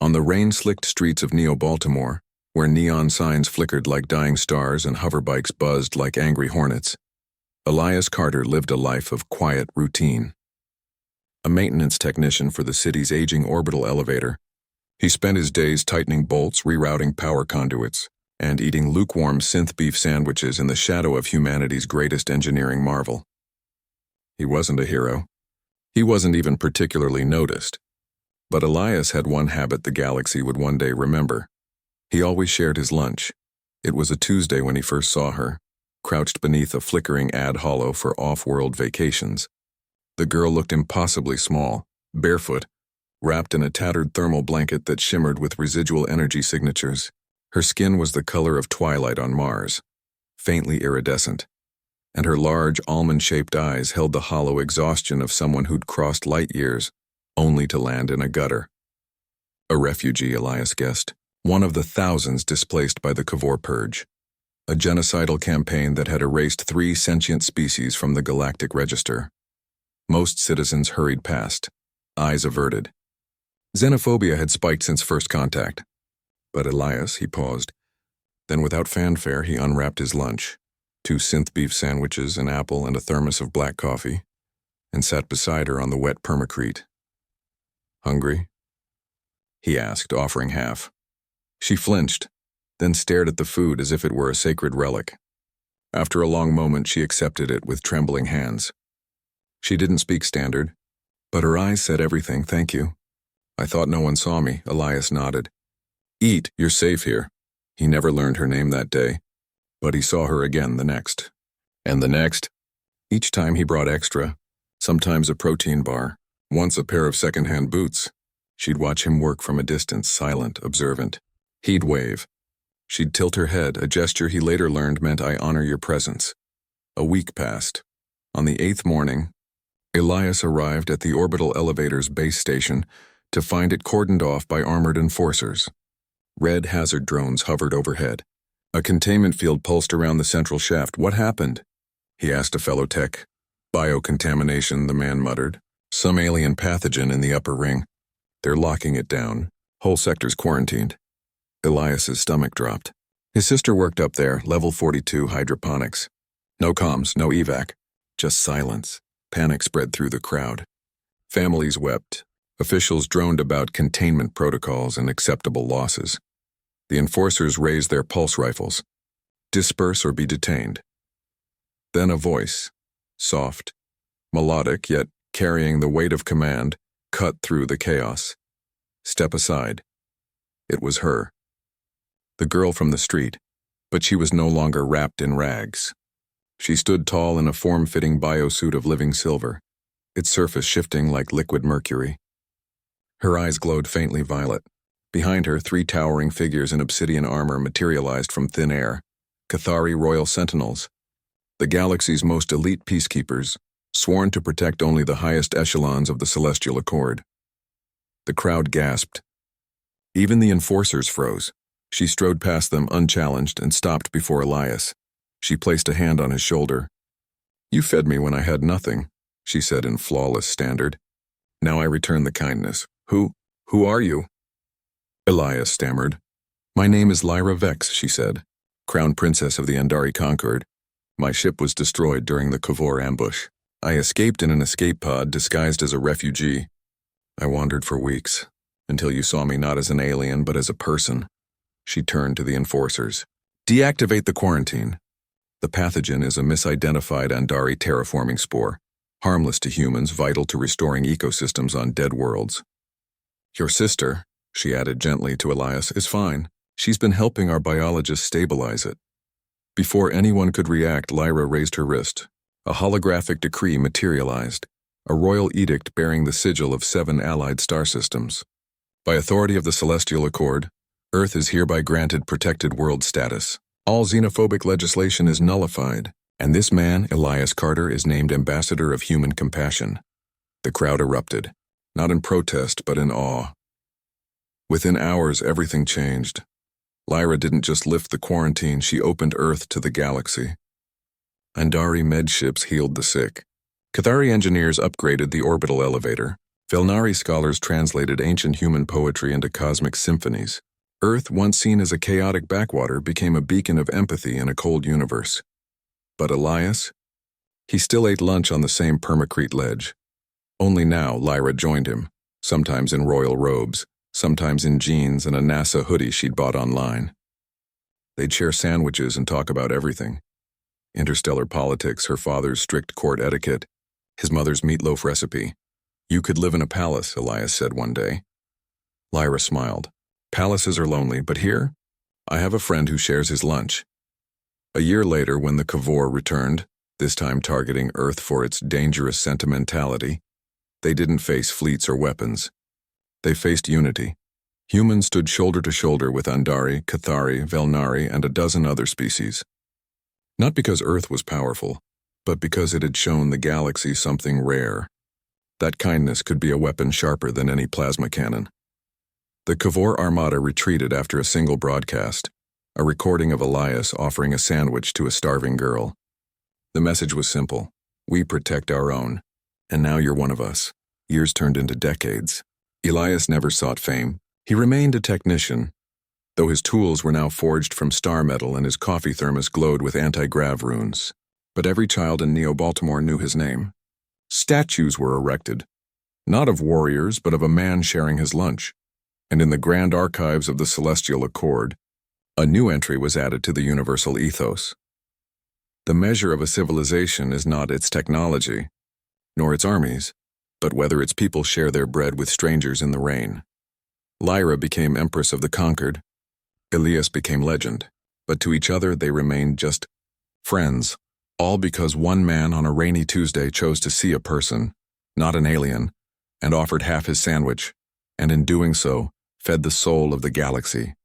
On the rain-slicked streets of Neo-Baltimore, where neon signs flickered like dying stars and hoverbikes buzzed like angry hornets, Elias Carter lived a life of quiet routine. A maintenance technician for the city's aging orbital elevator, he spent his days tightening bolts, rerouting power conduits, and eating lukewarm synth beef sandwiches in the shadow of humanity's greatest engineering marvel. He wasn't a hero. He wasn't even particularly noticed. But Elias had one habit the galaxy would one day remember. He always shared his lunch. It was a Tuesday when he first saw her, crouched beneath a flickering ad holo for off-world vacations. The girl looked impossibly small, barefoot, wrapped in a tattered thermal blanket that shimmered with residual energy signatures. Her skin was the color of twilight on Mars, faintly iridescent, and her large, almond-shaped eyes held the hollow exhaustion of someone who'd crossed light years, only to land in a gutter. A refugee, Elias guessed, one of the thousands displaced by the Cavor Purge, a genocidal campaign that had erased 3 sentient species from the galactic register. Most citizens hurried past, eyes averted. Xenophobia had spiked since first contact. But Elias, he paused. Then without fanfare, he unwrapped his lunch, 2 synth beef sandwiches, an apple, and a thermos of black coffee, and sat beside her on the wet permacrete. "Hungry?" he asked, offering half. She flinched, then stared at the food as if it were a sacred relic. After a long moment, she accepted it with trembling hands. She didn't speak standard, but her eyes said everything. "Thank you. I thought no one saw me," Elias nodded. "Eat, you're safe here." He never learned her name that day, but he saw her again the next. And the next. Each time he brought extra, sometimes a protein bar, once a pair of second-hand boots. She'd watch him work from a distance, silent, observant. He'd wave. She'd tilt her head, a gesture he later learned meant "I honor your presence." A week passed. On the 8th morning, Elias arrived at the orbital elevator's base station to find it cordoned off by armored enforcers. Red hazard drones hovered overhead. A containment field pulsed around the central shaft. "What happened?" he asked a fellow tech. "Biocontamination," the man muttered. "Some alien pathogen in the upper ring. They're locking it down. Whole sector's quarantined." Elias's stomach dropped. His sister worked up there, level 42 hydroponics. No comms, no evac. Just silence. Panic spread through the crowd. Families wept. Officials droned about containment protocols and acceptable losses. The enforcers raised their pulse rifles. Disperse or be detained. Then a voice, soft, melodic, yet carrying the weight of command, cut through the chaos. "Step aside." It was her. The girl from the street, but she was no longer wrapped in rags. She stood tall in a form-fitting biosuit of living silver, its surface shifting like liquid mercury. Her eyes glowed faintly violet. Behind her, 3 towering figures in obsidian armor materialized from thin air, Cathari Royal Sentinels, the galaxy's most elite peacekeepers, sworn to protect only the highest echelons of the Celestial Accord. The crowd gasped. Even the enforcers froze. She strode past them unchallenged and stopped before Elias. She placed a hand on his shoulder. "You fed me when I had nothing," she said in flawless standard. "Now I return the kindness. Who are you?" Elias stammered. "My name is Lyra Vex," she said, "Crown Princess of the Andari Concord. My ship was destroyed during the Cavor ambush. I escaped in an escape pod disguised as a refugee. I wandered for weeks, until you saw me not as an alien but as a person." She turned to the enforcers. "Deactivate the quarantine. The pathogen is a misidentified Andari terraforming spore, harmless to humans, vital to restoring ecosystems on dead worlds. Your sister," she added gently to Elias, "is fine. She's been helping our biologists stabilize it." Before anyone could react, Lyra raised her wrist. A holographic decree materialized, a royal edict bearing the sigil of 7 allied star systems. "By authority of the Celestial Accord, Earth is hereby granted protected world status. All xenophobic legislation is nullified, and this man, Elias Carter, is named Ambassador of Human Compassion." The crowd erupted, not in protest but in awe. Within hours, everything changed. Lyra didn't just lift the quarantine, she opened Earth to the galaxy. Andari med ships healed the sick. Cathari engineers upgraded the orbital elevator, Velnari scholars translated ancient human poetry into cosmic symphonies. Earth, once seen as a chaotic backwater, became a beacon of empathy in a cold universe. But Elias? He still ate lunch on the same permacrete ledge. Only now Lyra joined him, sometimes in royal robes, sometimes in jeans and a NASA hoodie she'd bought online. They'd share sandwiches and talk about everything. Interstellar politics, her father's strict court etiquette, his mother's meatloaf recipe. You could live in a palace, Elias said one day. Lyra smiled. Palaces are lonely, but here, I have a friend who shares his lunch. A year later, when the Cavor returned, this time targeting Earth for its dangerous sentimentality, they didn't face fleets or weapons. They faced unity. Humans stood shoulder to shoulder with Andari, Cathari, Velnari, and a dozen other species. Not because Earth was powerful, but because it had shown the galaxy something rare. That kindness could be a weapon sharper than any plasma cannon. The Cavor Armada retreated after a single broadcast, a recording of Elias offering a sandwich to a starving girl. The message was simple. We protect our own, and now you're one of us. Years turned into decades. Elias never sought fame. He remained a technician, though his tools were now forged from star metal and his coffee thermos glowed with anti-grav runes. But every child in Neo-Baltimore knew his name. Statues were erected, not of warriors, but of a man sharing his lunch. And in the grand archives of the Celestial Accord, a new entry was added to the universal ethos. The measure of a civilization is not its technology, nor its armies, but whether its people share their bread with strangers in the rain. Lyra became Empress of the Conquered. Elias became legend, but to each other they remained just friends, all because one man on a rainy Tuesday chose to see a person, not an alien, and offered half his sandwich, and in doing so, fed the soul of the galaxy.